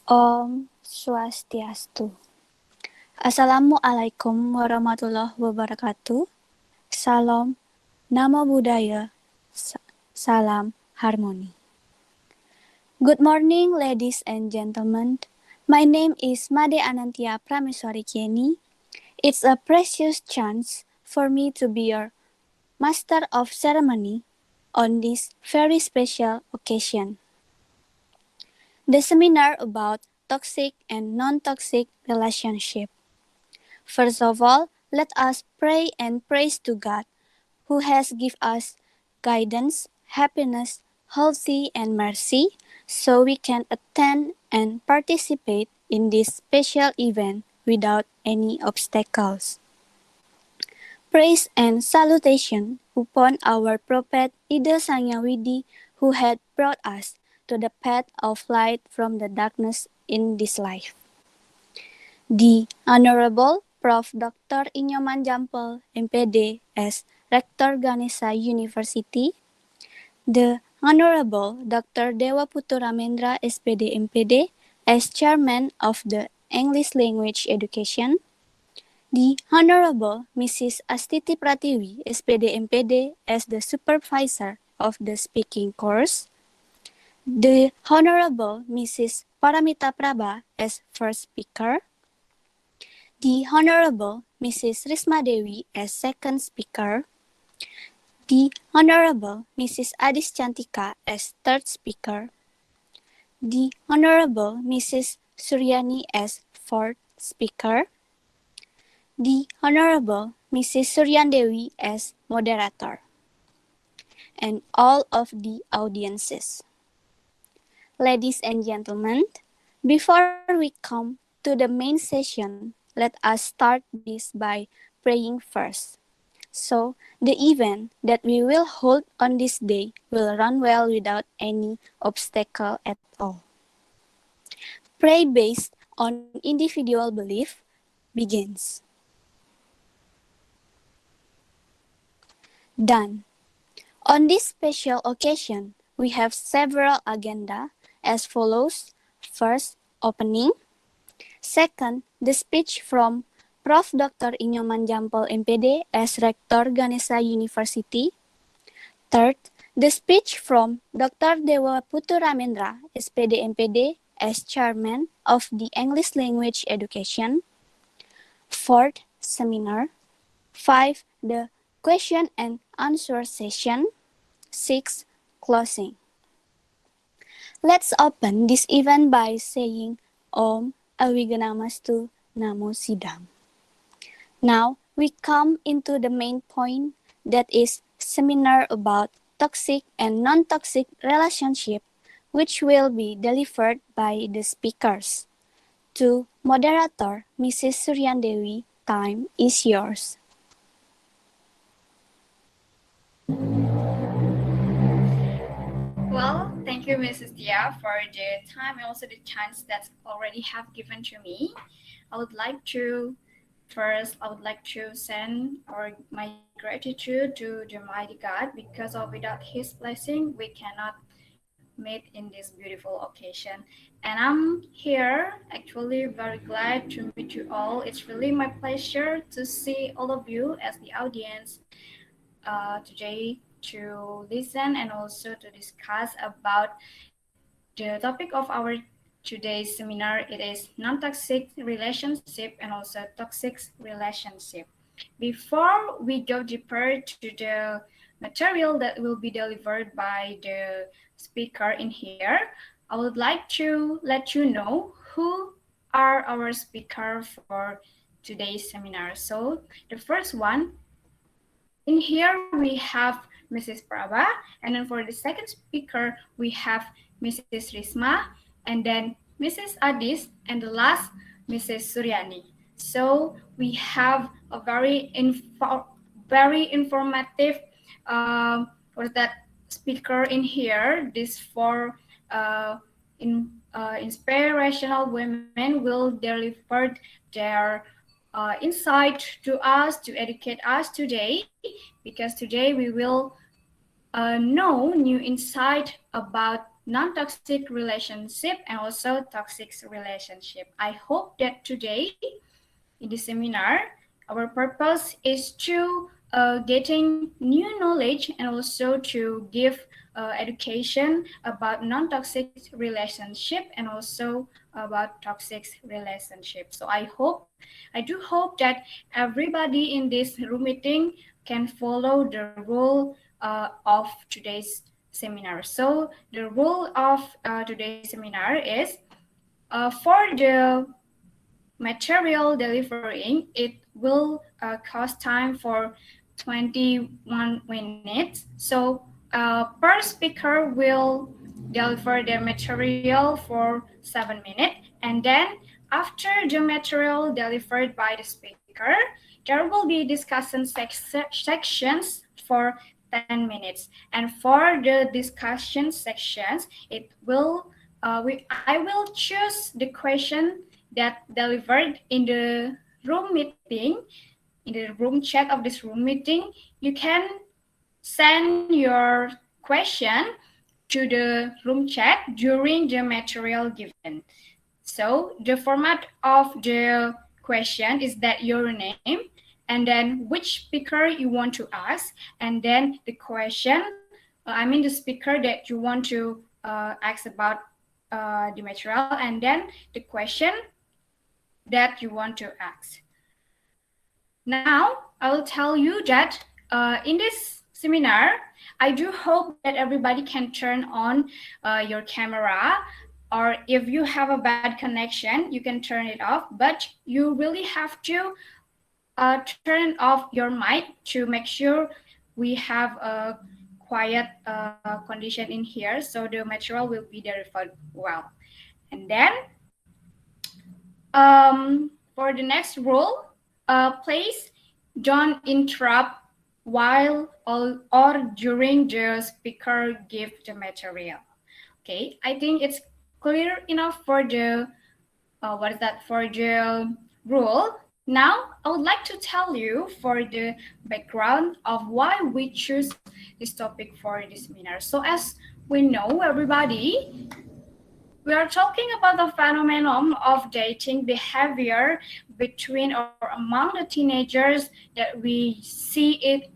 Om Swastiastu. Assalamualaikum warahmatullahi wabarakatuh. Salam, Namo Buddhaya, Salam Harmoni. Good morning, ladies and gentlemen. My name is Made Anantia Prameswari Kieni. It's a precious chance for me to be your master of ceremony on this very special occasion. The seminar about toxic and non-toxic relationship. First of all, let us pray and praise to God, who has given us guidance, happiness, healthy, and mercy, so we can attend and participate in this special event without any obstacles. Praise and salutation upon our Prophet Ida Sangyawidi, who had brought us to the path of light from the darkness in this life. The Honorable Prof. Dr. Inyoman Jampel, MPD, as Rector Ganesha University, the Honorable Dr. Dewa Putu Ramendra, SPD, MPD, as Chairman of the English Language Education, the Honorable Mrs. Astiti Pratiwi, SPD, MPD, as the Supervisor of the Speaking Course, the Honorable Mrs. Paramita Prabha as First Speaker, the Honorable Mrs. Risma Dewi as second speaker, the Honorable Mrs. Adis Chantika as third speaker, the Honorable Mrs. Suryani as fourth speaker, the Honorable Mrs. Suryan Dewi as moderator, and all of the audiences. Ladies and gentlemen, before we come to the main session, let us start this by praying first. So, the event that we will hold on this day will run well without any obstacle at all. Pray based on individual belief begins. Done. On this special occasion, we have several agenda as follows. First, opening. Second, the speech from Prof. Dr. Inyoman Jampel, MPD, as Rector Ganesha University. Third, the speech from Dr. Dewa Putu Ramendra, SPD, MPD, as Chairman of the English Language Education. Fourth, seminar. 5. The question and answer session. 6. Closing. Let's open this event by saying Om Awiganamastu Namo Sidam. Now we come into the main point, that is seminar about toxic and non-toxic relationship, which will be delivered by the speakers. To moderator Mrs. Suryan Dewi, time is yours. Well, thank you, Mrs. Dia, for the time and also the chance that's already have given to me. I would like to send my gratitude to the mighty God, because of without His blessing we cannot meet in this beautiful occasion. And I'm here actually very glad to meet you all. It's really my pleasure to see all of you as the audience today to listen and also to discuss about the topic of our today's seminar. It is non-toxic relationship and also toxic relationship. Before we go deeper to the material that will be delivered by the speaker in here, I would like to let you know who are our speaker for today's seminar. So the first one in here we have Mrs. Prabha, and then for the second speaker we have Mrs. Risma, and then Mrs. Adis, and the last Mrs. Suryani. So we have a very informative for that speaker in here. These four inspirational women will deliver their insight to us to educate us today, because today we will know new insight about non-toxic relationship and also toxic relationship. I hope that today in this seminar, our purpose is to getting new knowledge and also to give education about non-toxic relationship and also about toxic relationship. So I do hope that everybody in this room meeting can follow the rule of today's seminar. So the rule of today's seminar is for the material delivering, it will cost time for 21 minutes. So per speaker will deliver their material for 7 minutes. And then after the material delivered by the speaker, there will be discussion sections for 10 minutes. And for the discussion sections, it will I will choose the question that delivered in the room meeting, in the room chat of this room meeting. You can send your question to the room chat during the material given. So the format of the question is that your name and then which speaker you want to ask, and then the question, the speaker that you want to ask about the material, and then the question that you want to ask. Now, I will tell you that in this seminar, I do hope that everybody can turn on your camera, or if you have a bad connection, you can turn it off, but you really have to turn off your mic to make sure we have a quiet condition in here, so the material will be delivered well. And then for the next rule, please don't interrupt while or during the speaker give the material. Okay, I think it's clear enough for the for the rule. Now I would like to tell you for the background of why we choose this topic for this seminar. So as we know, everybody, we are talking about the phenomenon of dating behavior between or among the teenagers that we see it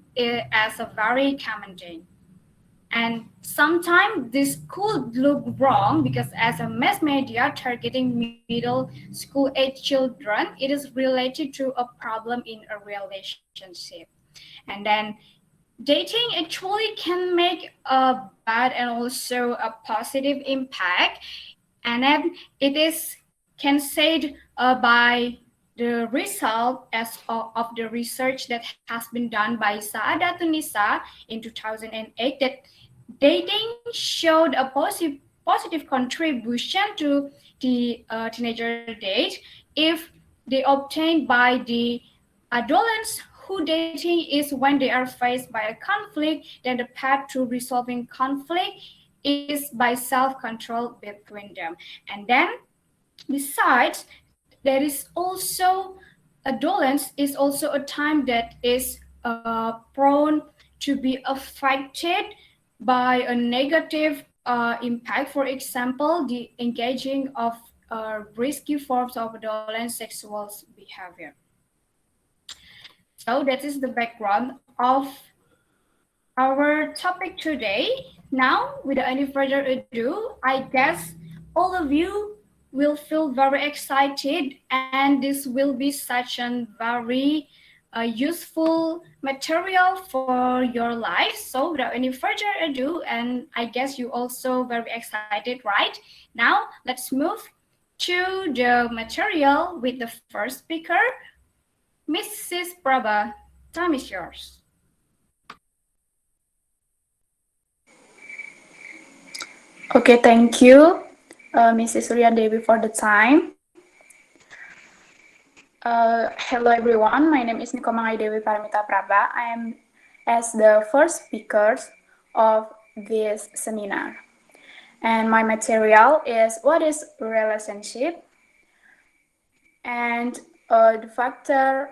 as a very common thing. And sometimes this could look wrong because as a mass media targeting middle school age children, it is related to a problem in a relationship. And then dating actually can make a bad and also a positive impact, and then it is can said by the result of the research that has been done by Saada Tunisa in 2008, that dating showed a positive contribution to the teenager date if they obtained by the adolescents who dating is when they are faced by a conflict, then the path to resolving conflict is by self-control between them. And then besides, there is also adolescence is also a time that is prone to be affected by a negative impact. For example, the engaging of risky forms of adolescent sexual behavior. So that is the background of our topic today. Now, without any further ado, I guess all of you will feel very excited, and this will be such a very useful material for your life. So without any further ado, and I guess you also very excited, right? Now, let's move to the material with the first speaker, Mrs. Prabha. Time is yours. Okay, thank you, Mrs. Surya Devi, for the time. Hello, everyone. My name is Nikomai Dewi Paramita Prabha. I am as the first speaker of this seminar. And my material is what is relationship and the factor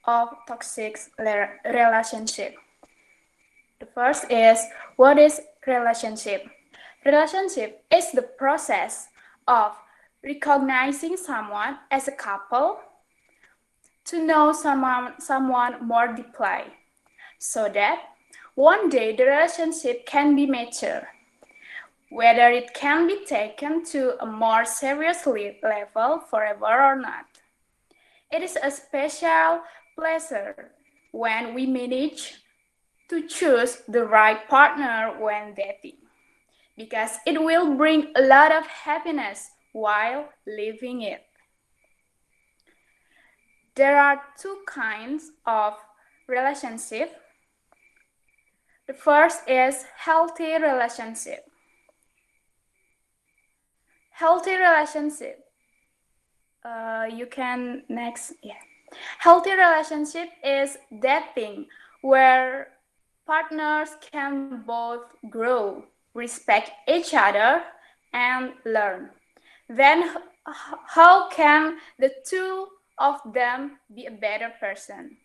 of toxic relationship. The first is what is relationship? Relationship is the process of recognizing someone as a couple, to know someone more deeply, so that one day the relationship can be mature. Whether it can be taken to a more serious level forever or not. It is a special pleasure when we manage to choose the right partner when dating, because it will bring a lot of happiness while living it. There are two kinds of relationship. The first is healthy relationship. Healthy relationship. You can next, yeah. Healthy relationship is dating where partners can both grow, respect each other, and learn. Then how can the two of them be a better person?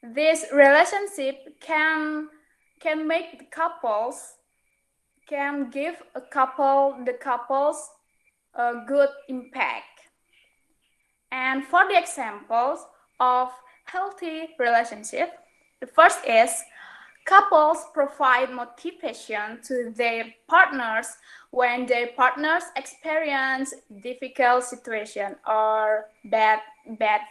This relationship can make the couples, can give the couples a good impact. And for the examples of healthy relationship, the first is couples provide motivation to their partners when their partners experience difficult situation or bad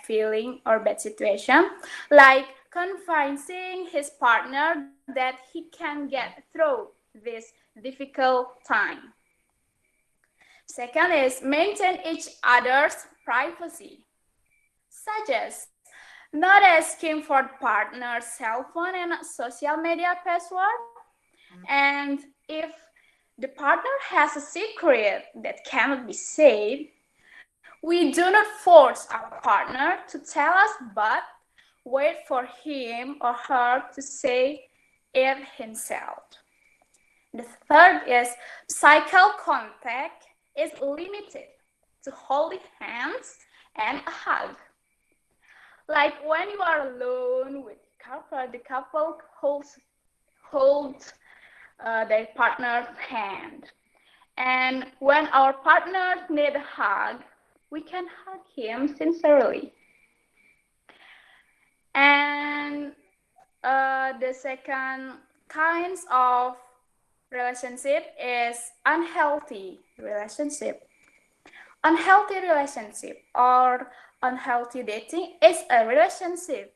feeling or bad situation, like convincing his partner that he can get through this difficult time. Second is maintain each other's privacy, such as not asking for the partner's cell phone and social media password. And if the partner has a secret that cannot be said, we do not force our partner to tell us, but wait for him or her to say it himself. The third is physical contact is limited to holding hands and a hug. Like when you are alone with the couple holds their partner's hand. And when our partner needs a hug, we can hug him sincerely. And the second kinds of relationship is unhealthy relationship. Unhealthy relationship or unhealthy dating is a relationship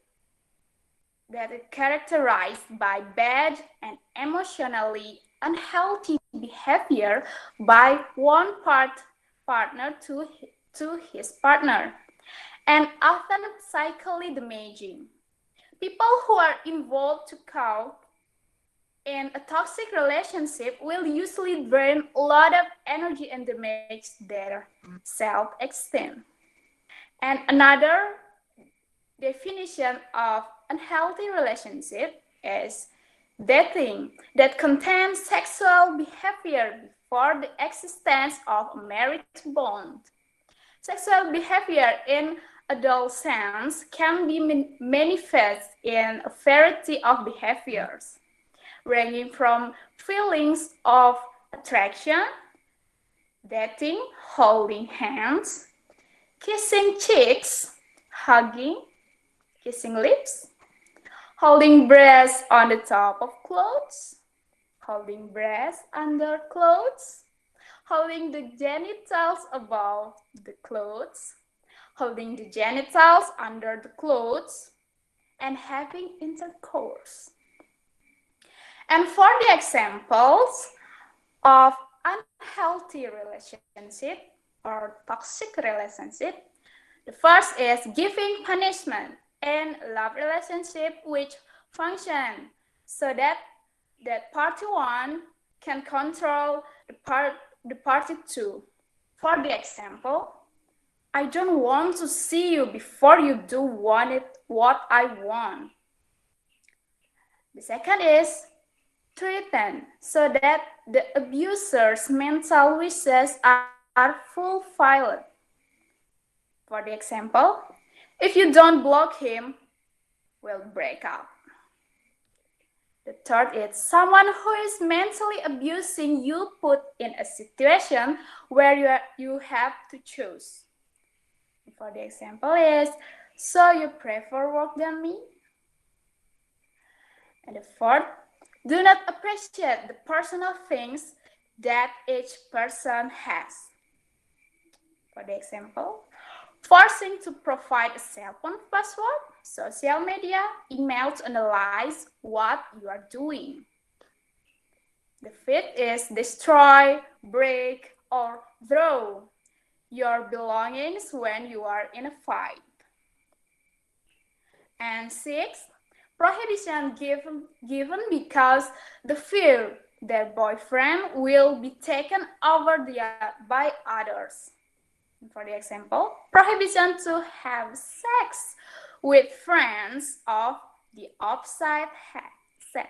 that is characterized by bad and emotionally unhealthy behavior by one partner to his partner, and often psychically damaging. People who are involved to cope in a toxic relationship will usually drain a lot of energy and damage their self-esteem. And another definition of unhealthy relationship is dating that contains sexual behavior before the existence of a marriage bond. Sexual behavior in adolescence can be manifest in a variety of behaviors, ranging from feelings of attraction, dating, holding hands, kissing cheeks, hugging, kissing lips, holding breasts on the top of clothes, holding breasts under clothes, holding the genitals above the clothes, holding the genitals under the clothes, and having intercourse. And for the examples of unhealthy relationship or toxic relationship, the first is giving punishment in love relationship which function so that party one can control the party two. For the example, I don't want to see you before you do what I want. The second is threaten so that the abuser's mental wishes are fulfilled. For the example, if you don't block him, we'll break up. The third is someone who is mentally abusing you put in a situation where you have to choose. For the example is, so you prefer work than me? And the fourth, do not appreciate the personal things that each person has. For the example, forcing to provide a cell phone password, social media, email to analyze what you are doing. The fifth is destroy, break, or throw your belongings when you are in a fight. And sixth, prohibition given because the fear their boyfriend will be taken over by others. For the example, prohibition to have sex with friends of the opposite sex.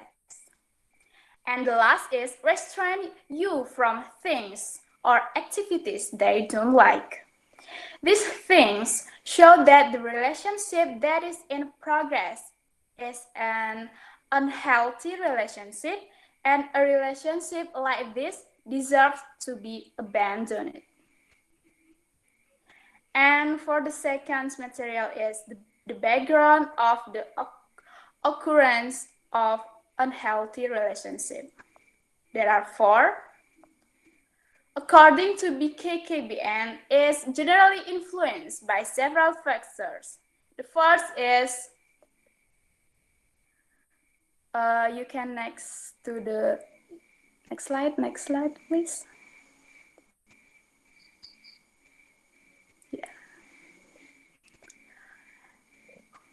And the last is restrain you from things or activities they don't like. These things show that the relationship that is in progress is an unhealthy relationship, and a relationship like this deserves to be abandoned. And for the second material is the background of the occurrence of unhealthy relationship. There are four. According to BKKBN, is generally influenced by several factors. The first is, you can next to the next slide, please. Yeah.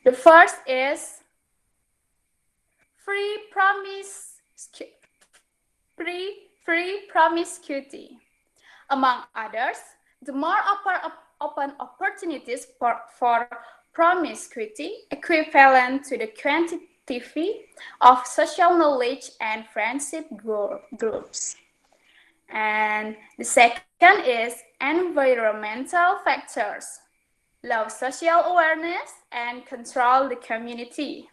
The first is free promiscuity. Among others, the more open opportunities for promiscuity equivalent to the quantity of social knowledge and friendship groups. And the second is environmental factors. Low social awareness and control the community.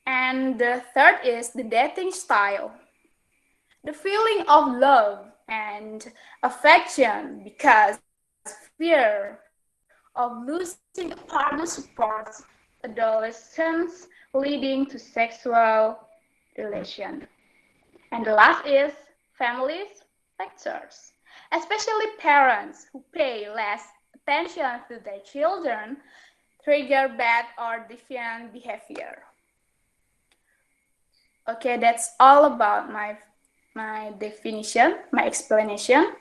And the third is the dating style. The feeling of love and affection because fear of losing a partner supports adolescents leading to sexual relation. And the last is families factors, especially parents who pay less attention to their children trigger bad or deviant behavior. Okay, that's all about my definition, my explanation.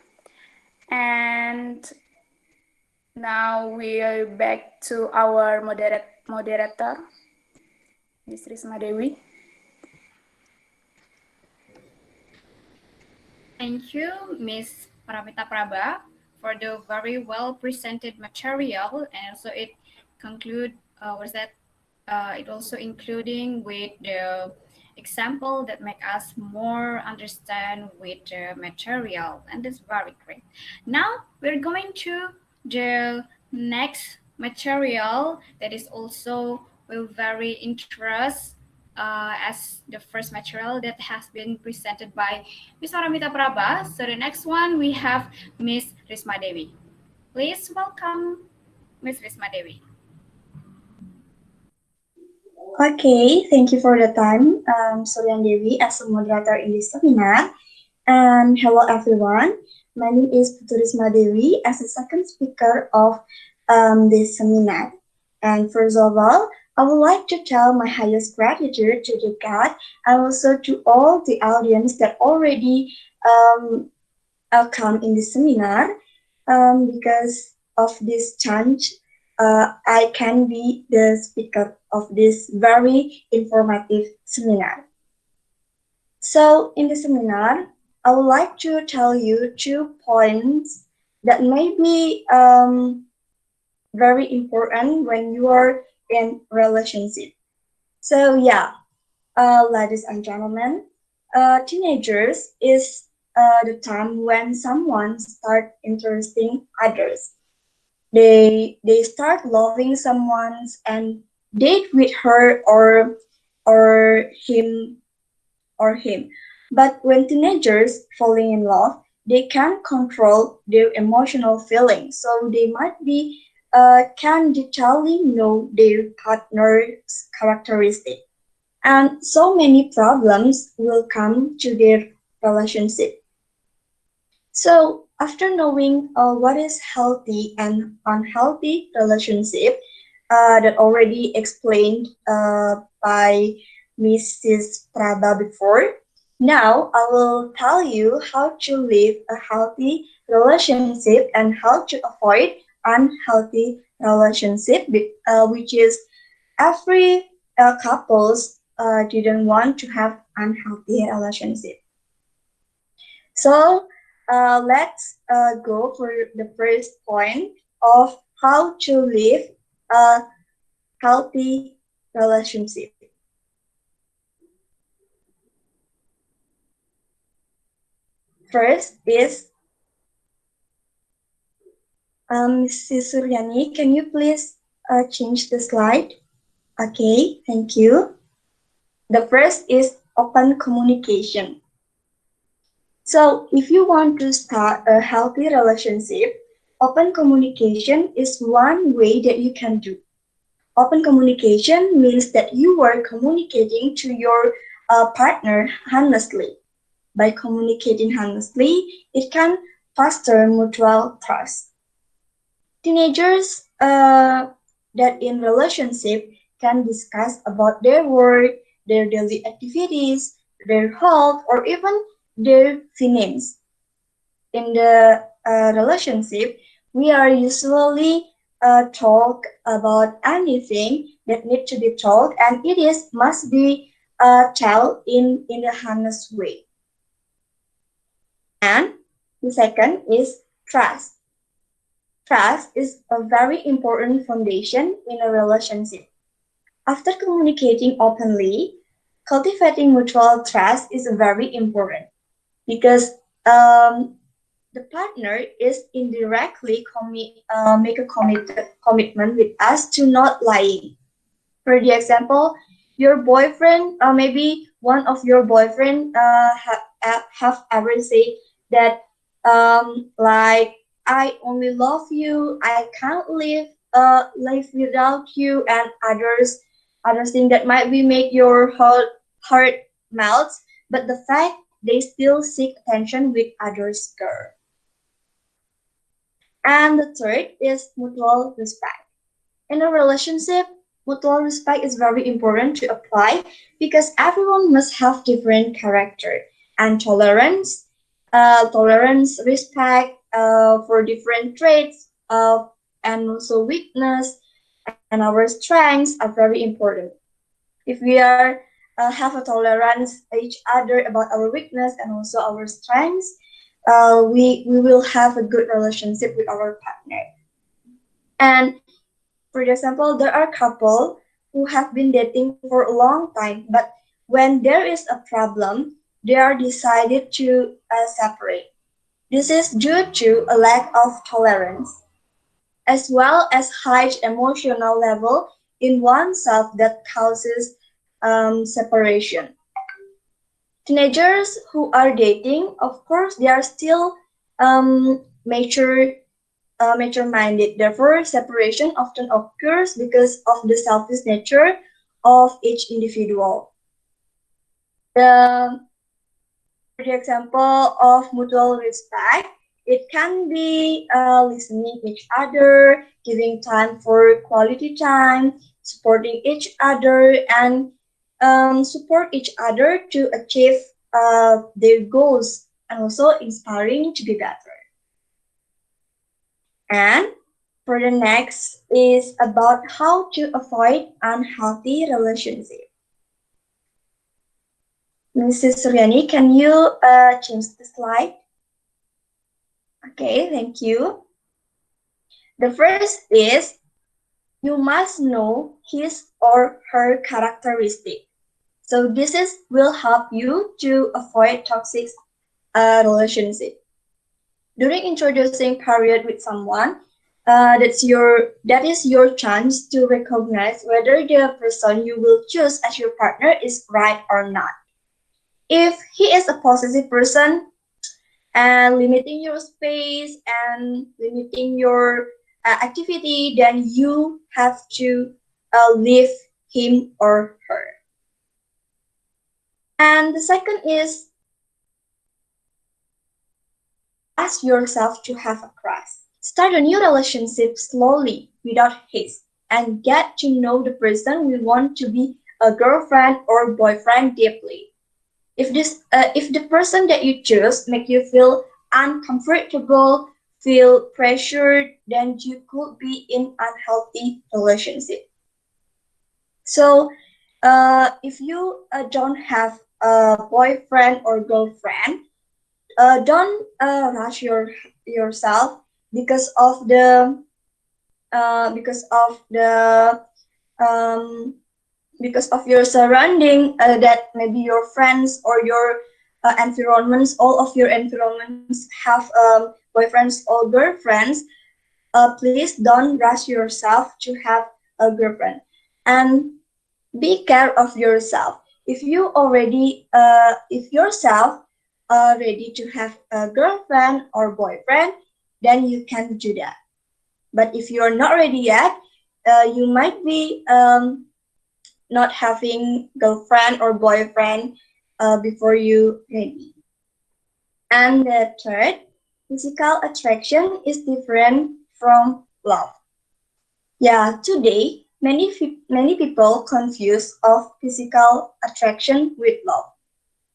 And now we are back to our moderator, Ms. Risma Dewi. Thank you, Ms. Paramita Prabha, for the very well presented material, and also it it also including with the example that make us more understand with the material, and that's very great. Now we're going to the next material that is also will very interest as the first material that has been presented by Ms. Paramita Prabha. So the next one we have Ms. Risma Dewi. Please welcome Ms. Risma Dewi. Okay, thank you for the time, Suryan Dewi as a moderator in this seminar. And hello everyone, my name is Putu Risma Dewi as the second speaker of this seminar. And first of all, I would like to tell my highest gratitude to the God and also to all the audience that already come in this seminar because of this chance. I can be the speaker of this very informative seminar. So in the seminar, I would like to tell you 2 points that may be very important when you are in relationship. So yeah, ladies and gentlemen, teenagers is the time when someone start interesting others. They start loving someone and date with her or him or him. But when teenagers falling in love, they can control their emotional feelings, so they might be can detailedly know their partner's characteristic, and so many problems will come to their relationship. So after knowing what is healthy and unhealthy relationship, that already explained by Mrs. Prabha before, now I will tell you how to live a healthy relationship and how to avoid unhealthy relationship, which is every couples didn't want to have unhealthy relationship. So let's go for the first point of how to live a healthy relationship. First is Mrs. Suryani, can you please change the slide? Okay, thank you. The first is open communication. So if you want to start a healthy relationship, open communication is one way that you can do. Open communication means that you are communicating to your partner honestly. By communicating honestly, it can foster mutual trust. Teenagers that in relationship can discuss about their work, their daily activities, their health, or even their finance. In the relationship, we are usually talk about anything that need to be told, and it is must be told in a honest way. And the second is trust. Trust is a very important foundation in a relationship. After communicating openly, cultivating mutual trust is very important because the partner is indirectly make a commitment with us to not lying. For the example, your boyfriend, or maybe one of your boyfriend, have ever said that, like, I only love you, I can't live without you, and other things that might be make your heart melts. But the fact they still seek attention with others girl. And the third is mutual respect. In a relationship, mutual respect is very important to apply because everyone must have different character and tolerance, respect for different traits, and also weakness and our strengths are very important. If we are have a tolerance each other about our weakness and also our strengths, we will have a good relationship with our partner. And for example, there are couple who have been dating for a long time, but when there is a problem, they are decided to separate. This is due to a lack of tolerance, as well as high emotional level in oneself that causes separation. Teenagers who are dating, of course, they are still mature-minded. Therefore, separation often occurs because of the selfish nature of each individual. The, for the example of mutual respect, it can be listening each other, giving time for quality time, supporting each other, and support each other to achieve their goals, and also inspiring to be better. And for the next is about how to avoid unhealthy relationship. Mrs. Suryani, can you change the slide? Okay, thank you. The first is you must know his or her characteristic. So this is will help you to avoid toxic relationship. During introducing period with someone, that is your chance to recognize whether the person you will choose as your partner is right or not. If he is a possessive person and limiting your space and limiting your activity, then you have to leave him or her. And the second is ask yourself to have a crush. Start a new relationship slowly without haste and get to know the person we want to be a girlfriend or boyfriend deeply. If the person that you choose make you feel uncomfortable, feel pressured, then you could be in unhealthy relationship. So if you don't have a boyfriend or girlfriend, don't rush yourself because of the because of the um, because of your surrounding, that maybe your friends or your environments, all of your environments have boyfriends or girlfriends. Please don't rush yourself to have a girlfriend, and be care of yourself. If you already if yourself are ready to have a girlfriend or boyfriend, then you can do that. But if you're not ready yet, you might be not having girlfriend or boyfriend before you ready. And the third, physical attraction is different from love. Yeah, today many people confuse of physical attraction with love.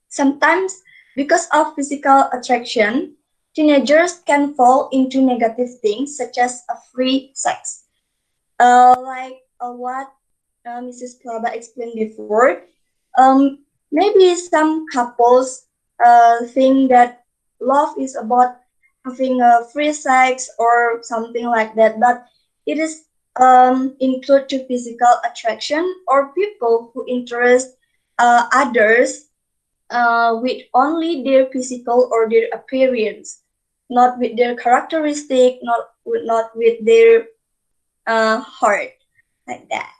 Sometimes because of physical attraction, teenagers can fall into negative things such as a free sex. Like what Mrs. Prabha explained before, maybe some couples think that love is about having a free sex or something like that, but it is include to physical attraction or people who interest others with only their physical or their appearance, not with their characteristic, not with their heart, like that.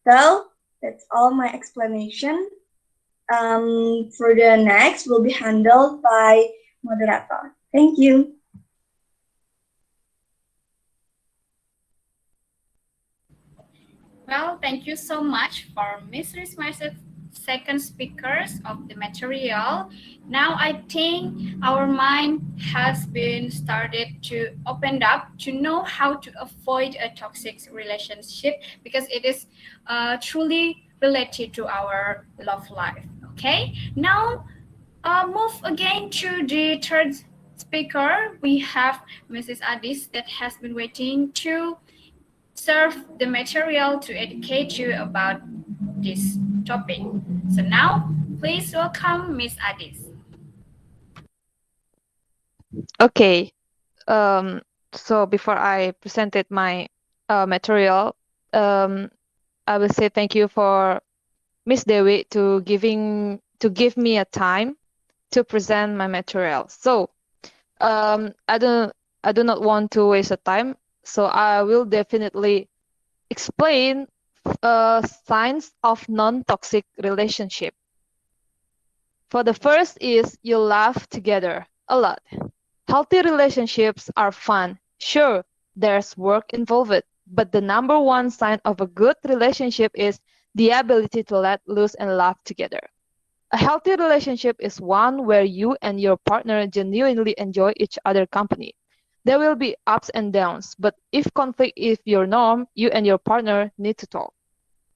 So that's all my explanation. For the next will be handled by moderator. Thank you. Well, thank you so much for Ms. Risma's second speakers of the material. Now I think our mind has been started to open up to know how to avoid a toxic relationship because it is truly related to our love life. Okay, now move again to the third speaker. We have Mrs. Adis that has been waiting to serve the material to educate you about this topic. So now, please welcome Miss Adis. Okay. Um, so before I presented my material, um, I will say thank you for Miss Dewi to give me a time to present my material. So I do not want to waste a time. So I will definitely explain signs of non-toxic relationship. For the first is you laugh together a lot. Healthy relationships are fun. Sure, there's work involved, but the number one sign of a good relationship is the ability to let loose and laugh together. A healthy relationship is one where you and your partner genuinely enjoy each other's company. There will be ups and downs, but if conflict is your norm, you and your partner need to talk.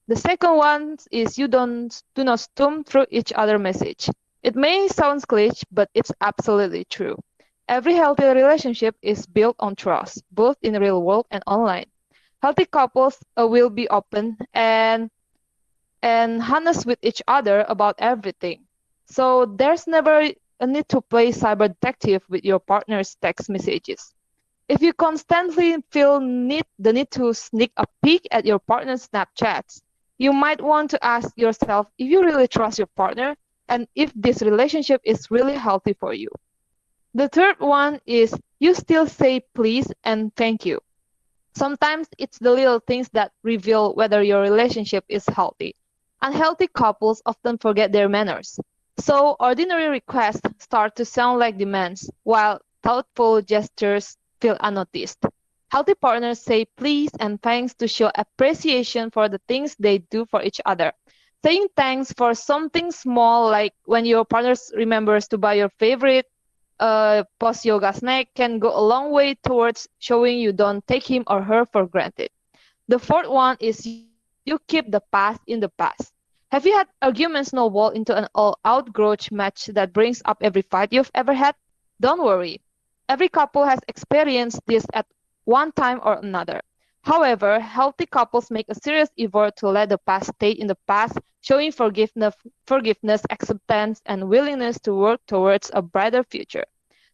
The second one is you do not stum through each other message. It may sound glitch, but it's absolutely true. Every healthy relationship is built on trust, both in real world and online. Healthy couples will be open and honest with each other about everything. So there's never a need to play cyber detective with your partner's text messages. If you constantly feel the need to sneak a peek at your partner's Snapchats, you might want to ask yourself if you really trust your partner and if this relationship is really healthy for you. The third one is you still say please and thank you. Sometimes it's the little things that reveal whether your relationship is healthy. Unhealthy couples often forget their manners. So ordinary requests start to sound like demands, while thoughtful gestures feel unnoticed. Healthy partners say please and thanks to show appreciation for the things they do for each other. Saying thanks for something small, like when your partner remembers to buy your favorite post yoga snack, can go a long way towards showing you don't take him or her for granted. The fourth one is you keep the past in the past. Have you had arguments snowball into an all-out grudge match that brings up every fight you've ever had? Don't worry. Every couple has experienced this at one time or another. However, healthy couples make a serious effort to let the past stay in the past, showing forgiveness, acceptance, and willingness to work towards a brighter future.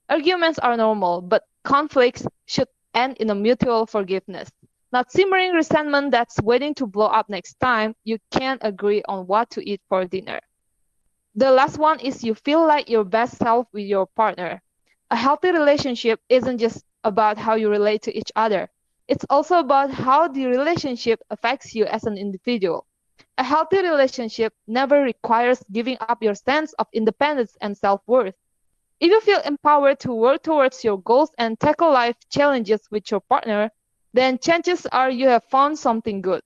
Arguments are normal, but conflicts should end in a mutual forgiveness. Not simmering resentment that's waiting to blow up next time you can't agree on what to eat for dinner. The last one is you feel like your best self with your partner. A healthy relationship isn't just about how you relate to each other. It's also about how the relationship affects you as an individual. A healthy relationship never requires giving up your sense of independence and self-worth. If you feel empowered to work towards your goals and tackle life challenges with your partner, then chances are you have found something good.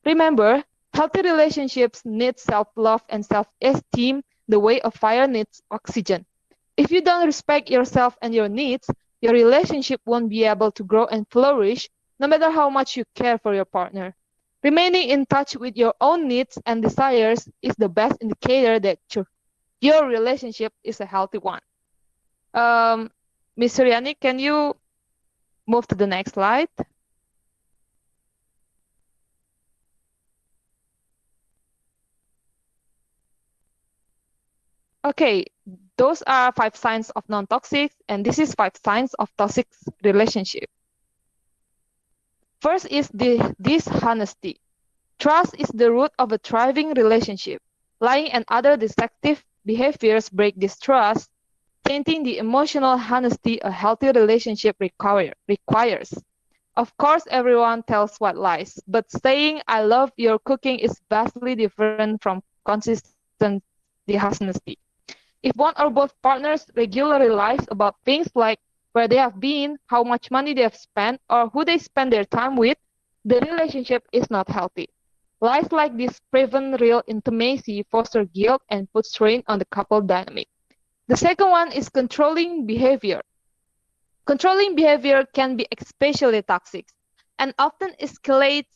Remember, healthy relationships need self-love and self-esteem the way a fire needs oxygen. If you don't respect yourself and your needs, your relationship won't be able to grow and flourish no matter how much you care for your partner. Remaining in touch with your own needs and desires is the best indicator that your relationship is a healthy one. Ms. Suryani, can you move to the next slide? Okay, those are 5 signs of non-toxic, and this is 5 signs of toxic relationship. First is the dishonesty. Trust is the root of a thriving relationship. Lying and other deceptive behaviors break this trust, tainting the emotional honesty a healthy relationship requires. Of course, everyone tells what lies, but saying I love your cooking is vastly different from consistent dishonesty. If one or both partners regularly lies about things like where they have been, how much money they have spent, or who they spend their time with, the relationship is not healthy. Lies like this prevent real intimacy, foster guilt, and put strain on the couple dynamic. The second one is controlling behavior. Controlling behavior can be especially toxic and often escalates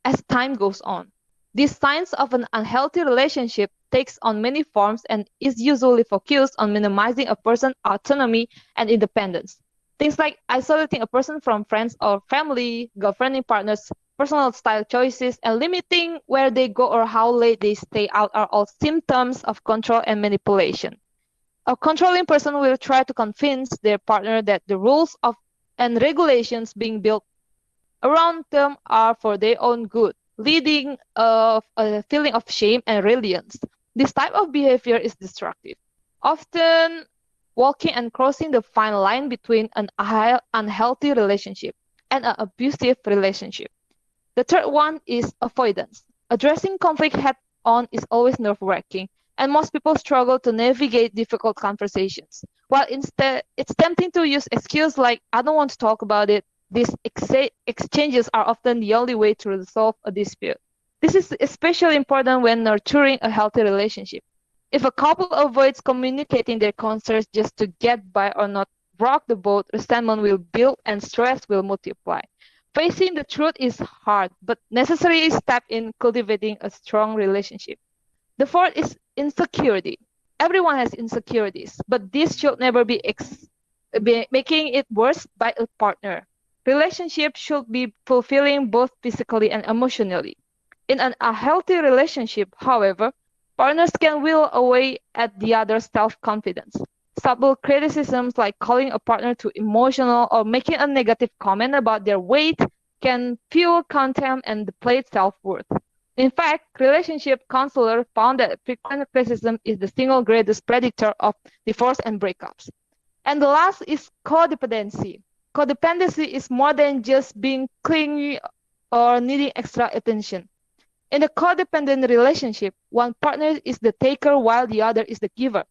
as time goes on. These signs of an unhealthy relationship takes on many forms and is usually focused on minimizing a person's autonomy and independence. Things like isolating a person from friends or family, governing partners' personal style choices, and limiting where they go or how late they stay out are all symptoms of control and manipulation. A controlling person will try to convince their partner that the rules and regulations being built around them are for their own good, leading of a feeling of shame and reliance. This type of behavior is destructive, often walking and crossing the fine line between an unhealthy relationship and an abusive relationship. The third one is avoidance. Addressing conflict head-on is always nerve-wracking, and most people struggle to navigate difficult conversations. While instead, it's tempting to use excuses like, I don't want to talk about it. These exchanges are often the only way to resolve a dispute. This is especially important when nurturing a healthy relationship. If a couple avoids communicating their concerns just to get by or not rock the boat, resentment will build and stress will multiply. Facing the truth is hard, but necessary step in cultivating a strong relationship. The fourth is insecurity. Everyone has insecurities, but this should never be making it worse by a partner. Relationships should be fulfilling both physically and emotionally. In a healthy relationship, however, partners can will away at the other's self-confidence. Subtle criticisms like calling a partner too emotional or making a negative comment about their weight can fuel contempt and deplete self-worth. In fact, relationship counselors found that frequent criticism is the single greatest predictor of divorce and breakups. And the last is codependency. Codependency is more than just being clingy or needing extra attention. In a codependent relationship, one partner is the taker while the other is the giver.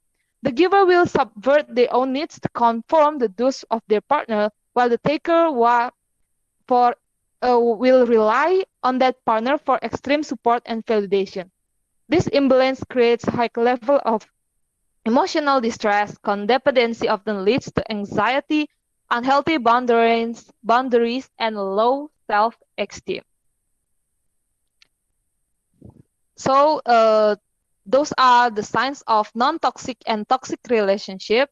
The giver will subvert their own needs to conform the those of their partner, while the taker will rely on that partner for extreme support and validation. This imbalance creates a high level of emotional distress. Codependency often leads to anxiety, unhealthy boundaries, and low self-esteem. So those are the signs of non-toxic and toxic relationship.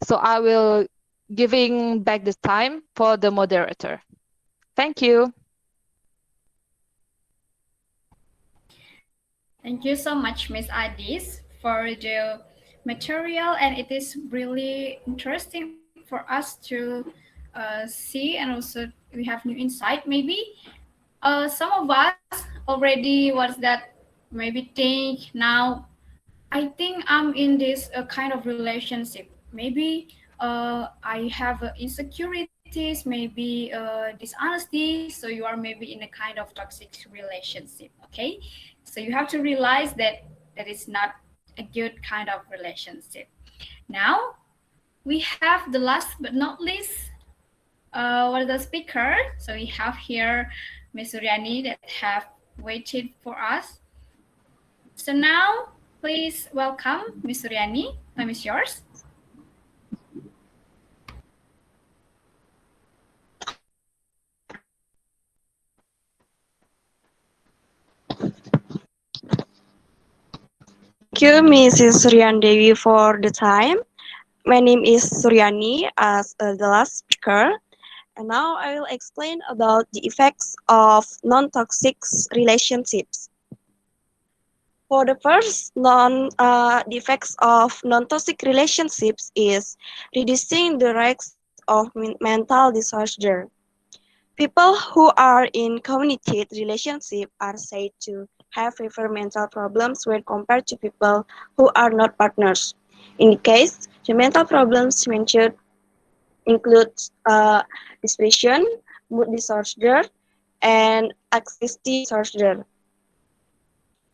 So I will giving back the time for the moderator. Thank you. Thank you so much, Miss Adis, for the material, and it is really interesting for us to see, and also we have new insight. Maybe some of us already was that maybe think now. I think I'm in this kind of relationship. Maybe I have insecurities, maybe dishonesty. So you are maybe in a kind of toxic relationship. Okay, so you have to realize that that is not a good kind of relationship. Now we have the last but not least, one of the speaker. So we have here Ms. Suryani that have waited for us. So now, please welcome Ms. Suryani. Time is yours. Thank you, Mrs. Suryandewi, for the time. My name is Suryani, as the last speaker, and now I will explain about the effects of non-toxic relationships. For the first, the effects of non-toxic relationships is reducing the risks of mental disorder. People who are in committed relationship are said to have fewer mental problems when compared to people who are not partners. In the case, the mental problems mentioned include depression, mood disorder, and anxiety disorder.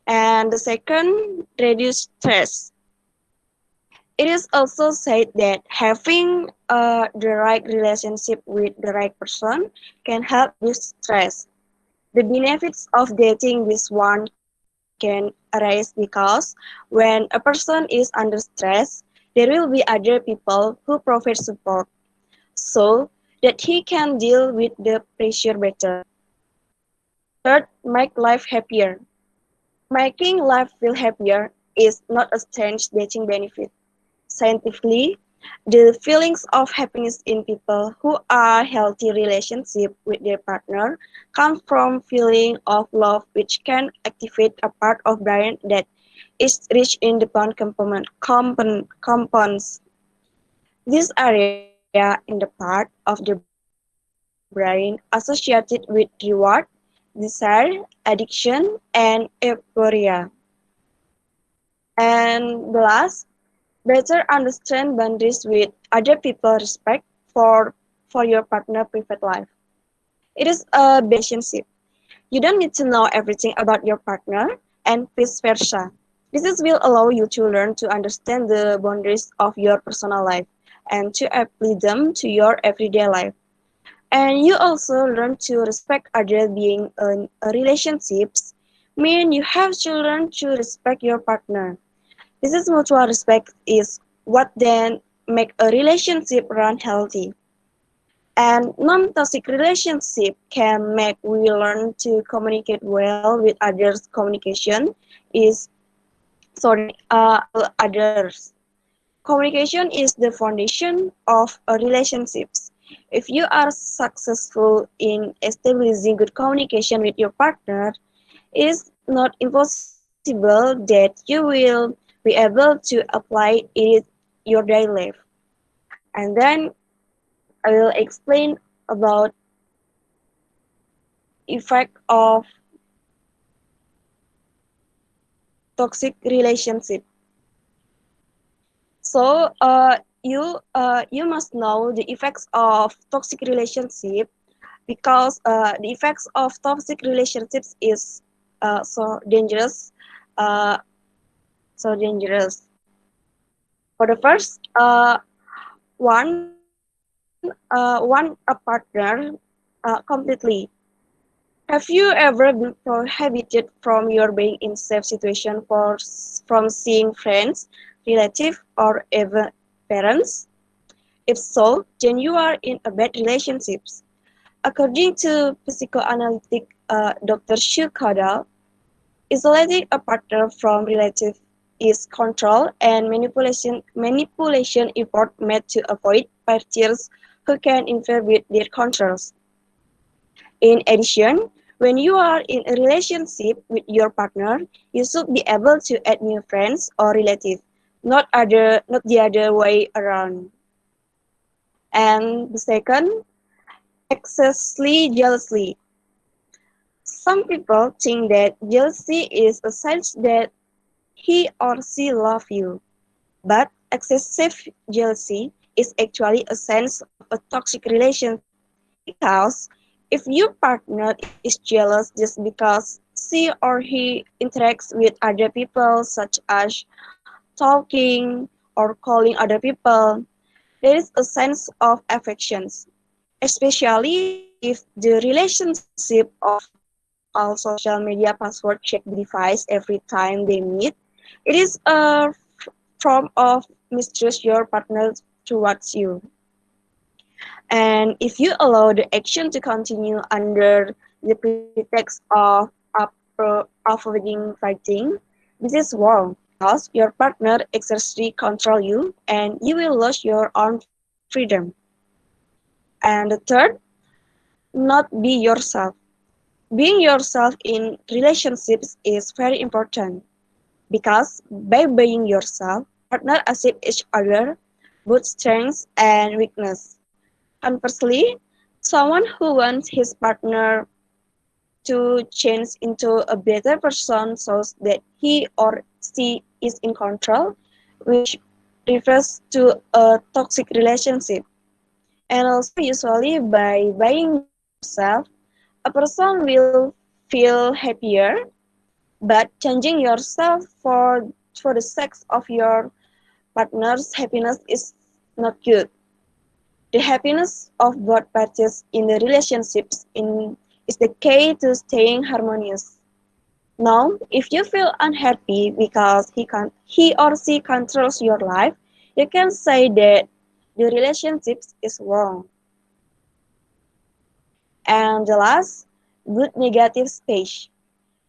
And the second, reduce stress. It is also said that having the right relationship with the right person can help reduce stress. The benefits of dating this one can arise because when a person is under stress, there will be other people who provide support so that he can deal with the pressure better. Third, make life happier. Making life feel happier is not a strange dating benefit. Scientifically, the feelings of happiness in people who are healthy relationship with their partner come from feeling of love which can activate a part of brain that is rich in the compounds. This area in the part of the brain associated with reward, desire, addiction, and euphoria. And the last, better understand boundaries with other people respect for your partner private life. It is a relationship. You don't need to know everything about your partner and vice versa. Will allow you to learn to understand the boundaries of your personal life and to apply them to your everyday life. And you also learn to respect others being in a relationships mean you have to learn to respect your partner. This is mutual respect is what then make a relationship run healthy. And non-toxic relationship can make we learn to communicate well with others. Communication is others. Communication is the foundation of a relationships. If you are successful in establishing good communication with your partner, it is not impossible that you will be able to apply it your daily life. And then I will explain about effect of toxic relationship. So you must know the effects of toxic relationship because the effects of toxic relationships is so dangerous, uh, so dangerous. For the first one a partner completely. Have you ever been prohibited from your being in safe situation from seeing friends, relatives, or even parents? If so, then you are in a bad relationships. According to psychoanalytic Dr. Shu Kadal, isolating a partner from relative is control and manipulation effort made to avoid parties who can interfere with their controls. In addition, when you are in a relationship with your partner, you should be able to add new friends or relatives, not the other way around. And the second, excessively jealousy. Some people think that jealousy is a sign that he or she love you, but excessive jealousy is actually a sense of a toxic relationship because if your partner is jealous just because she or he interacts with other people such as talking or calling other people, there is a sense of affection, especially if the relationship of all social media password check the device every time they meet. It is a form of mistrust your partner towards you. And if you allow the action to continue under the pretext of avoiding fighting, this is wrong because your partner exercitly control you and you will lose your own freedom. And the third, not be yourself. Being yourself in relationships is very important because by being yourself, partners accept each other, both strengths and weakness. Conversely, someone who wants his partner to change into a better person shows that he or she is in control, which refers to a toxic relationship. And also, usually, by buying yourself, a person will feel happier, but changing yourself for the sake of your partner's happiness is not good. The happiness of both parties in the relationships is the key to staying harmonious. Now, if you feel unhappy because he or she controls your life, you can say that the relationship is wrong. And the last, good negative space.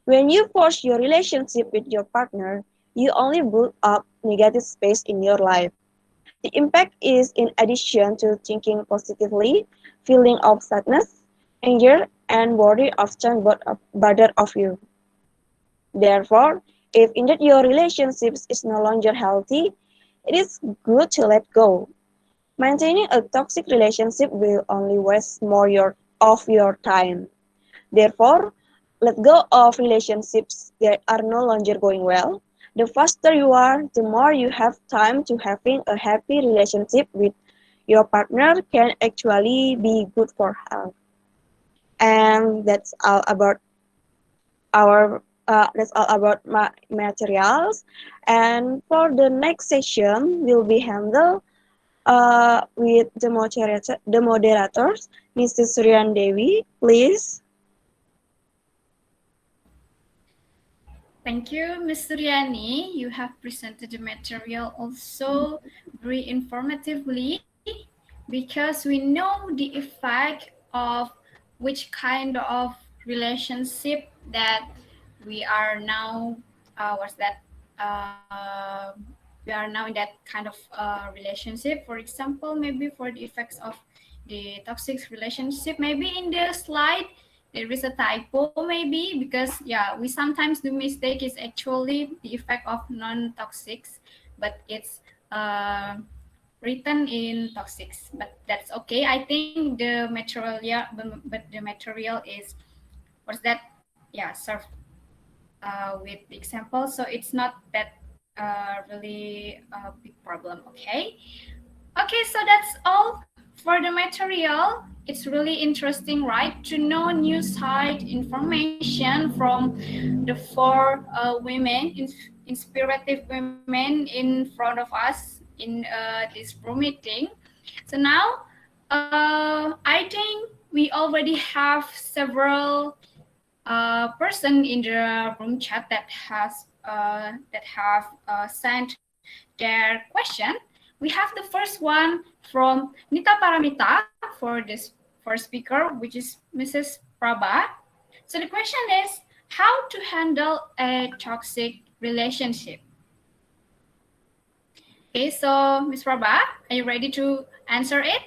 When you force your relationship with your partner, you only build up negative space in your life. The impact is in addition to thinking positively, feeling of sadness, anger, and worry often bother of you. Therefore, if indeed your relationship is no longer healthy, it is good to let go. Maintaining a toxic relationship will only waste more of your time. Therefore, let go of relationships that are no longer going well. The faster you are, the more you have time to having a happy relationship with your partner can actually be good for health. And that's all about my materials. And for the next session, will be handled with the moderators, Mrs. Suryan Devi, please. Thank you, Ms. Suryani. You have presented the material also very informatively because we know the effect of which kind of relationship that we are now, what's that? We are now in that kind of relationship. For example, maybe for the effects of the toxic relationship, maybe in the slide there is a typo maybe because yeah we sometimes do mistake is actually the effect of non-toxics but it's written in toxics but that's okay. I think the material, yeah, but the material is what's that, yeah, served with the example, so it's not that really a big problem. Okay, okay, so that's all for the material. it's really interesting, right, to know new side information from the four women, inspirative women in front of us in this room meeting. So now, I think we already have several person in the room chat that have sent their question. We have the first one from Nita Paramita for this first speaker, which is Mrs. Prabha. So the question is how to handle a toxic relationship. Okay, so Ms. Prabha, are you ready to answer it?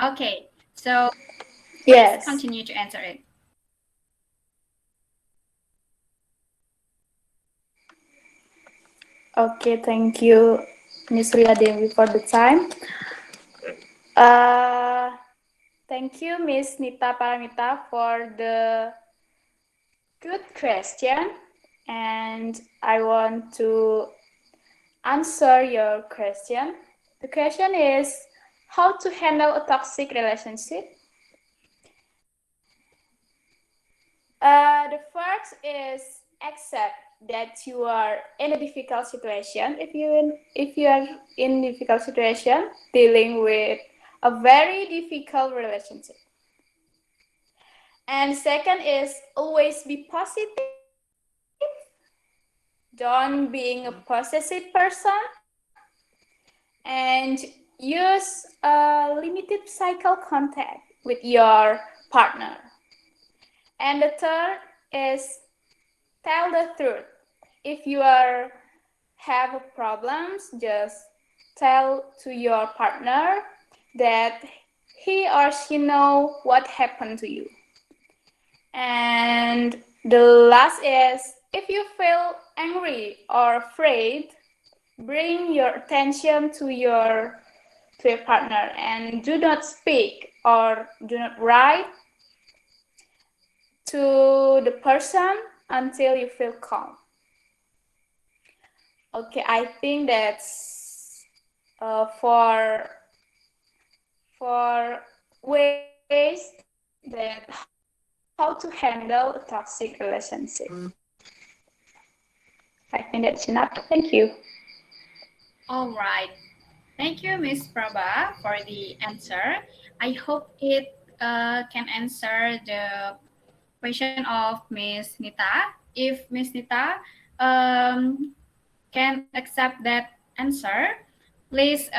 Okay, so please Yes. continue to answer it. Okay, thank you, Ms. Ria Dewi, for the time. Thank you, Ms. Nita Paramita, for the good question. And I want to answer your question. The question is how to handle a toxic relationship. The first is accept that you are in a difficult situation. If you are in a difficult situation, dealing with a very difficult relationship. And second is always be positive. Don't being a possessive person, and use a limited cycle contact with your partner. And the third is tell the truth. If you have problems, just tell to your partner that he or she know what happened to you. And the last is if you feel angry or afraid, bring your attention to your partner and do not speak or do not write to the person until you feel calm. Okay, I think that's for ways that how to handle a toxic relationship. I think that's enough. Thank you. All right. Thank you, Ms. Prabha, for the answer. I hope it can answer the question of Ms. Nita. If Ms. Nita can accept that answer, please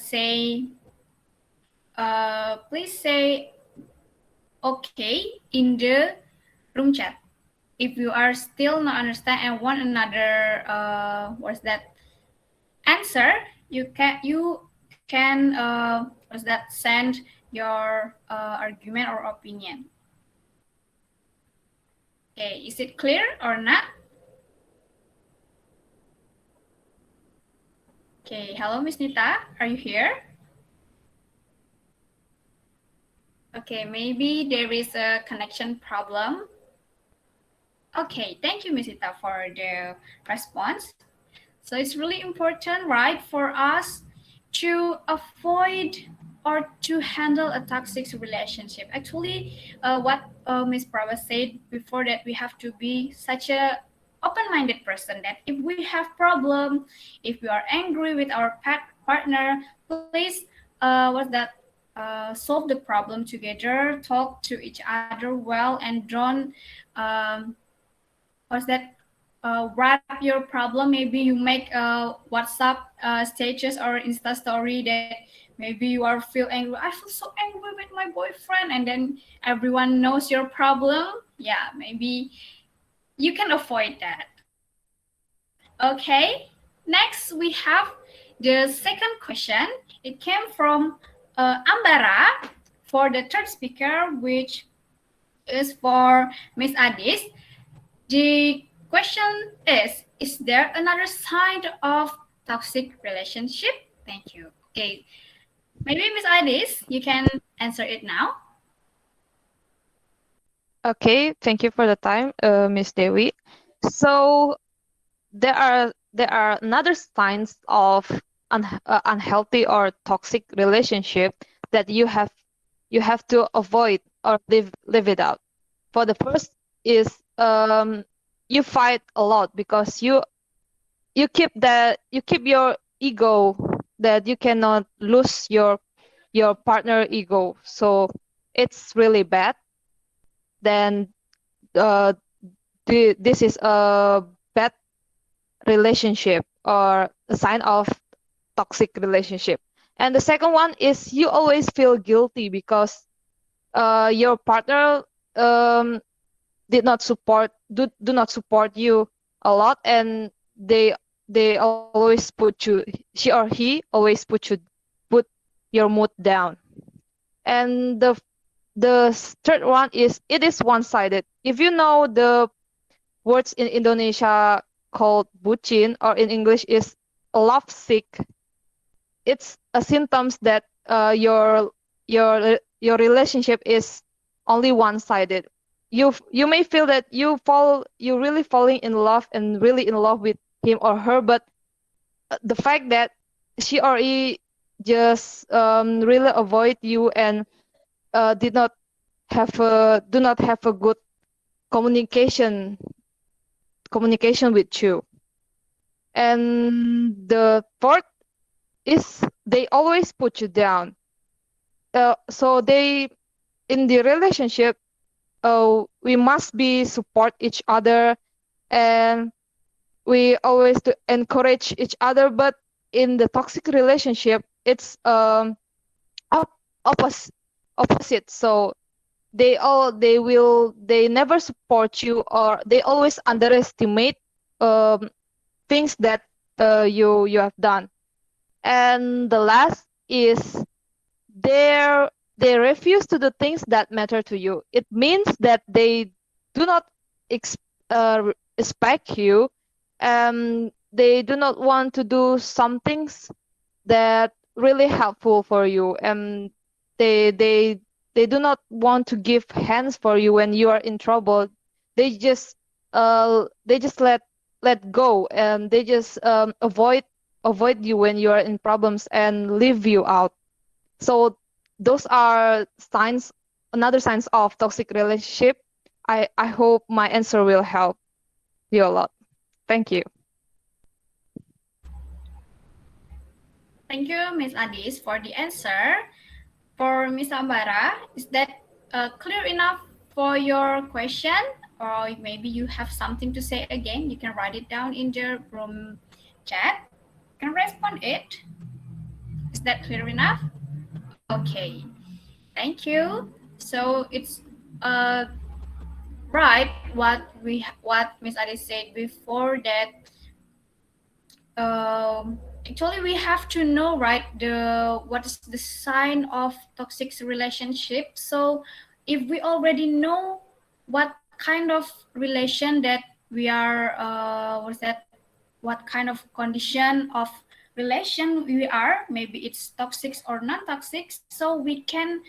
say okay in the room chat. If you are still not understand and want another what's that answer, you can send your argument or opinion. Okay, is it clear or not? Okay, hello, Miss Nita, are you here? Okay, maybe there is a connection problem. Okay, thank you, Miss Nita, for the response. So it's really important, right, for us to avoid or to handle a toxic relationship. Actually, what Ms. Prabha said before, that we have to be such a open-minded person, that if we have problem, if we are angry with our partner, please solve the problem together, talk to each other well, and don't wrap your problem. Maybe you make a WhatsApp status or Insta story that maybe you are feel angry. I feel so angry with my boyfriend, and then everyone knows your problem. Yeah, maybe you can avoid that. Okay, next we have the second question. It came from Ambara for the third speaker, which is for Miss Adis. The question is there another side of toxic relationship? Thank you. Okay, maybe Miss Adis, you can answer it now. Okay, thank you for the time, Miss Dewi. So there are another signs of unhealthy or toxic relationship that you have to avoid or live it out. For the first is you fight a lot because you keep your ego, that you cannot lose your partner ego, so it's really bad. Then this is a bad relationship or a sign of toxic relationship. And the second one is you always feel guilty because your partner do not support you a lot, and they always put you, she or he always put your mood down. And the third one is it is one-sided. If you know the words in Indonesia called bucin, or in English is love sick, it's a symptoms that your relationship is only one-sided. You may feel that you really falling in love and really in love with him or her, but the fact that she or he just really avoid you and do not have a good communication with you. And the fourth is they always put you down. So they in the relationship, we must be support each other, and we always to encourage each other. But in the toxic relationship, it's opposite. So they never support you, or they always underestimate things that you have done. And the last is they refuse to do things that matter to you. It means that they do not expect you, and they do not want to do some things that really helpful for you, and they do not want to give hands for you when you are in trouble. They just let go, and they just avoid you when you are in problems and leave you out. So those are another signs of toxic relationship. I hope my answer will help you a lot. Thank you. Thank you, Ms. Adis, for the answer. For Ms. Ambara, is that clear enough for your question? Or maybe you have something to say again? You can write it down in the room chat. You can respond it. Is that clear enough? Okay, thank you. So it's right what Ms. Adis said before, that actually we have to know, right, what is the sign of toxic relationship. So if we already know what kind of relation that we are what kind of condition of relation we are, maybe it's toxic or non-toxic, so we can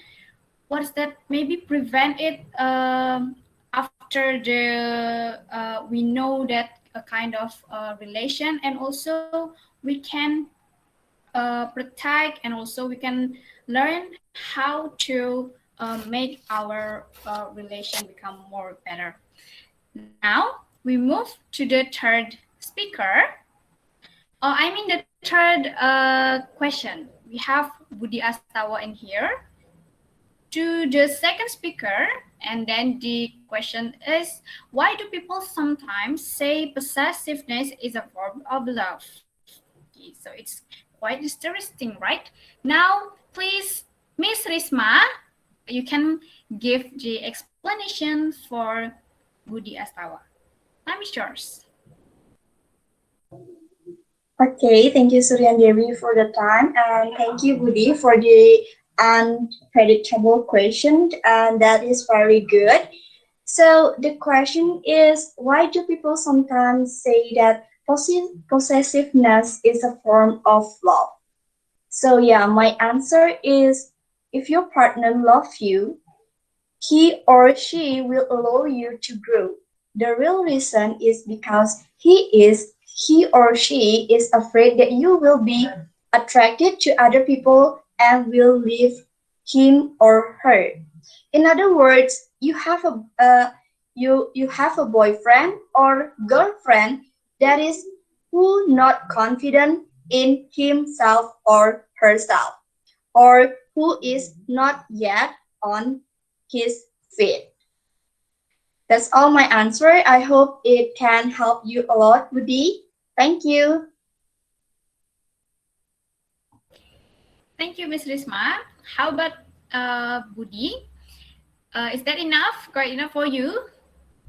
maybe prevent it after we know that a kind of relation, and also we can protect, and also we can learn how to make our relation become more better. Now we move to the third speaker. The third question. We have Budi Astawa in here. To the second speaker, and then the question is, why do people sometimes say possessiveness is a form of love? Okay, so it's quite interesting, right? Now, please, Miss Risma, you can give the explanation for Budi Astawa. Time is yours. Okay, thank you, Suryan Dewi, for the time, and thank you, Budi, for the unpredictable question, and that is very good. So the question is, why do people sometimes say that possessiveness is a form of love? So yeah, my answer is, if your partner loves you, he or she will allow you to grow. The real reason is because he or she is afraid that you will be attracted to other people and will leave him or her. In other words, you have a boyfriend or girlfriend that is who not confident in himself or herself, or who is not yet on his feet. That's all my answer. I hope it can help you a lot, Woody. Thank you. Thank you, Ms. Risma. How about Budi? Is that enough? Quite enough for you?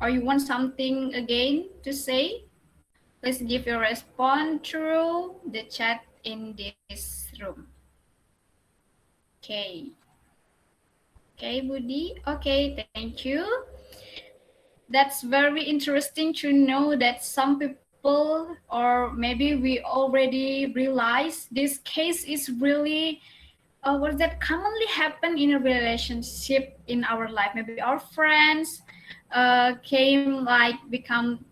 Or you want something again to say? Please give your response through the chat in this room. Okay. Okay, Budi. Okay, thank you. That's very interesting to know that some people, or maybe we already realize this case is really what that commonly happen in a relationship in our life. Maybe our friends came like become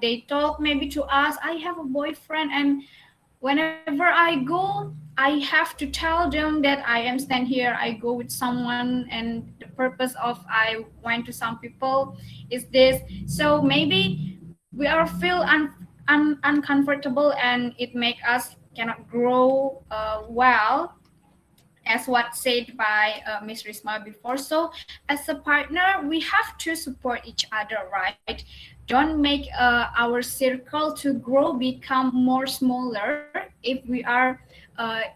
they talk maybe to us, I have a boyfriend, and whenever I go, I have to tell them that I am stand here, I go with someone, and the purpose of I went to some people is this. So maybe we are feel uncomfortable, and it make us cannot grow well, as what said by Ms. Risma before. So as a partner, we have to support each other, right? Don't make our circle to grow become more smaller if we are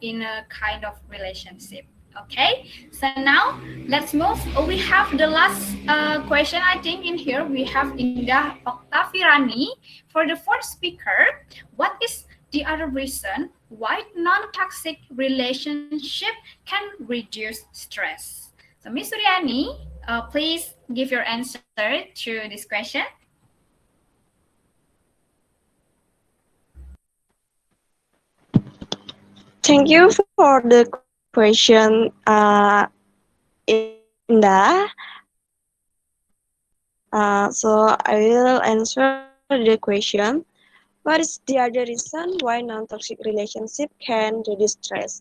in a kind of relationship. Okay, so now let's move. We have the last question, I think, in here. We have Indah Oktavirani for the fourth speaker. What is the other reason why non-toxic relationship can reduce stress? So, Ms. Suryani, please give your answer to this question. Thank you for the question, Indah. So I will answer the question. What is the other reason why non-toxic relationship can reduce stress?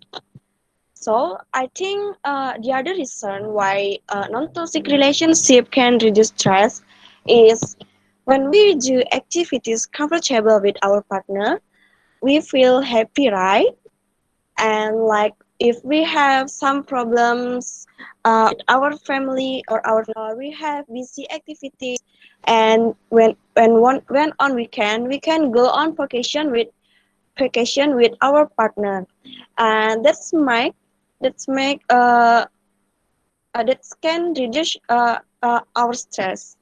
So I think the other reason why non-toxic relationship can reduce stress is when we do activities comfortable with our partner, we feel happy, right? And like if we have some problems with our family or we have busy activities, and when on weekend we can go on vacation with our partner, and that can reduce our stress.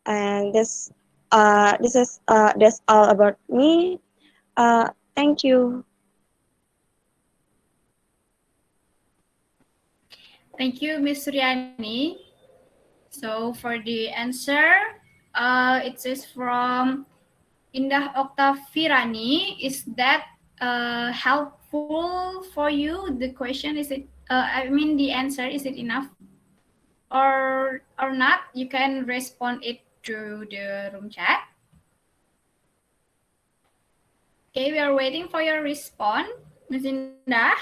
And that's all about me. Thank you. Thank you, Ms. Suryani. So for the answer, it is from Indah Oktavirani. Is that helpful for you? The question is it? I mean the answer, is it enough or not? You can respond it to the room chat. Okay, we are waiting for your response, Ms. Indah.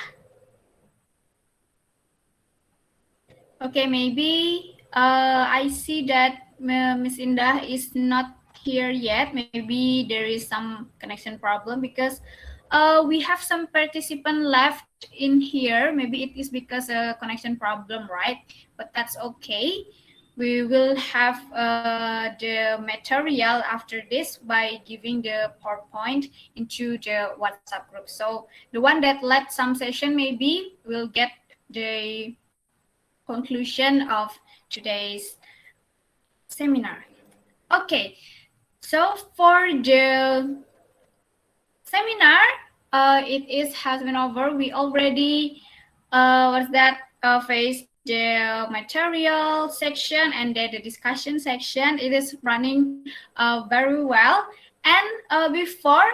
Okay, maybe I see that Ms. Indah is not here yet. Maybe there is some connection problem because we have some participant left in here. Maybe it is because a connection problem, right? But that's okay. We will have the material after this by giving the PowerPoint into the WhatsApp group. So the one that led some session maybe will get the conclusion of today's seminar. Okay, so for the seminar, has been over. We already faced the material section and then the discussion section. It is running very well. And before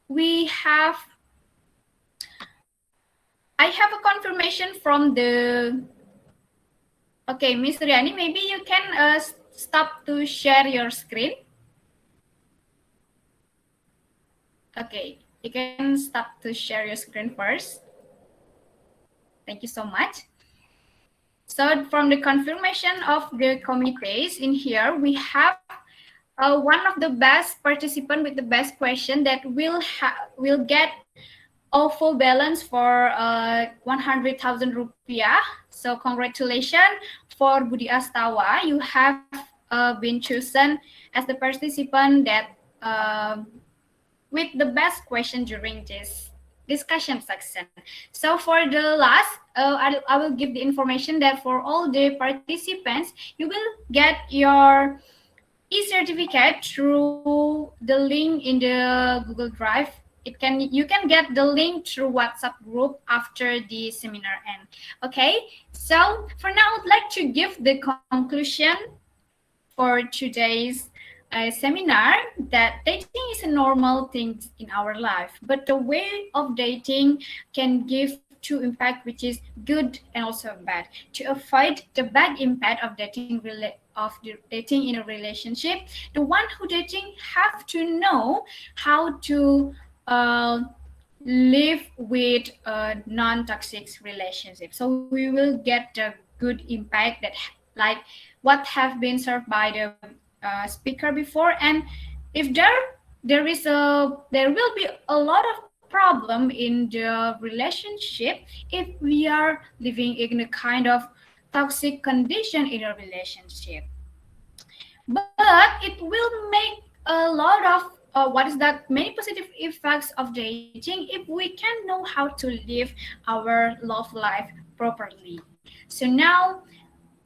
we have, I have a confirmation from the. Okay, Ms. Suryani, maybe you can stop to share your screen. Okay, You can start to share your screen first. Thank you so much. So from the confirmation of the committees in here, we have one of the best participant with the best question that will get all full balance for 100,000 rupiah. So congratulations for Budi Astawa. You have been chosen as the participant that with the best question during this discussion section. So for the last, I will give the information that for all the participants, you will get your e-certificate through the link in the Google Drive. You can get the link through WhatsApp group after the seminar end. Okay, so for now, I'd like to give the conclusion for today's seminar that dating is a normal thing in our life, but the way of dating can give two impact, which is good and also bad. To avoid the bad impact of dating in a relationship, the one who dating have to know how to live with a non-toxic relationship. So we will get the good impact that like what have been served by the speaker before. And if there will be a lot of problem in the relationship if we are living in a kind of toxic condition in a relationship. But it will make a lot of many positive effects of dating if we can know how to live our love life properly. So now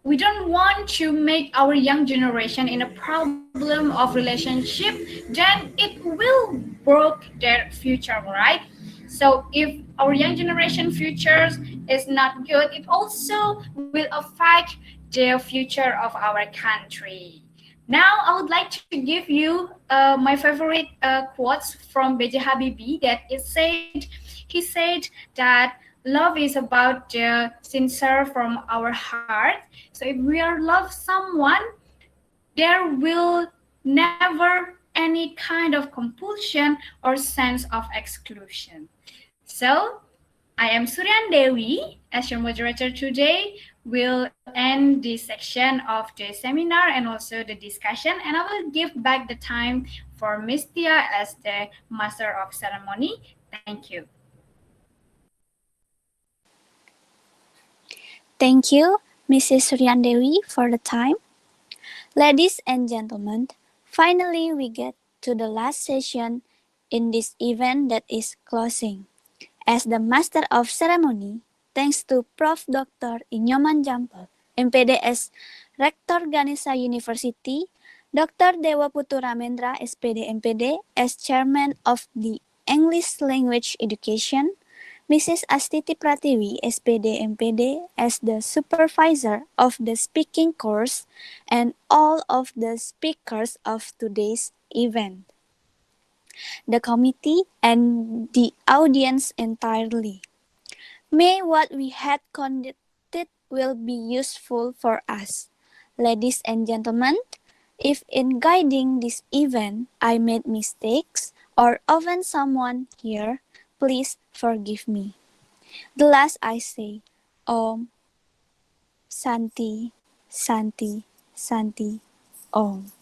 we don't want to make our young generation in a problem of relationship, then it will broke their future, right? So if our young generation futures is not good, it also will affect the future of our country. Now I would like to give you my favorite quotes from B.J. Habibie that he said that love is about the sincere from our heart. So if we are love someone, there will never any kind of compulsion or sense of exclusion. So I am Suryan Dewi as your moderator today. We'll end this section of the seminar and also the discussion, and I will give back the time for Ms. Tia as the master of ceremony. Thank you. Thank you, Mrs. Suryandewi, for the time. Ladies and gentlemen, finally we get to the last session in this event that is closing. As the master of ceremony, thanks to Prof. Dr. Inyoman Jampel, MPDS Rektor Ganesha University, Dr. Dewa Putu Ramendra, SPD MPD, as Chairman of the English Language Education, Mrs. Astiti Pratiwi, SPD MPD, as the supervisor of the speaking course, and all of the speakers of today's event, the committee, and the audience entirely. May what we had conducted will be useful for us. Ladies and gentlemen, if in guiding this event I made mistakes or offend someone here, please forgive me. The last I say, Om Santi, Santi, Santi, Om.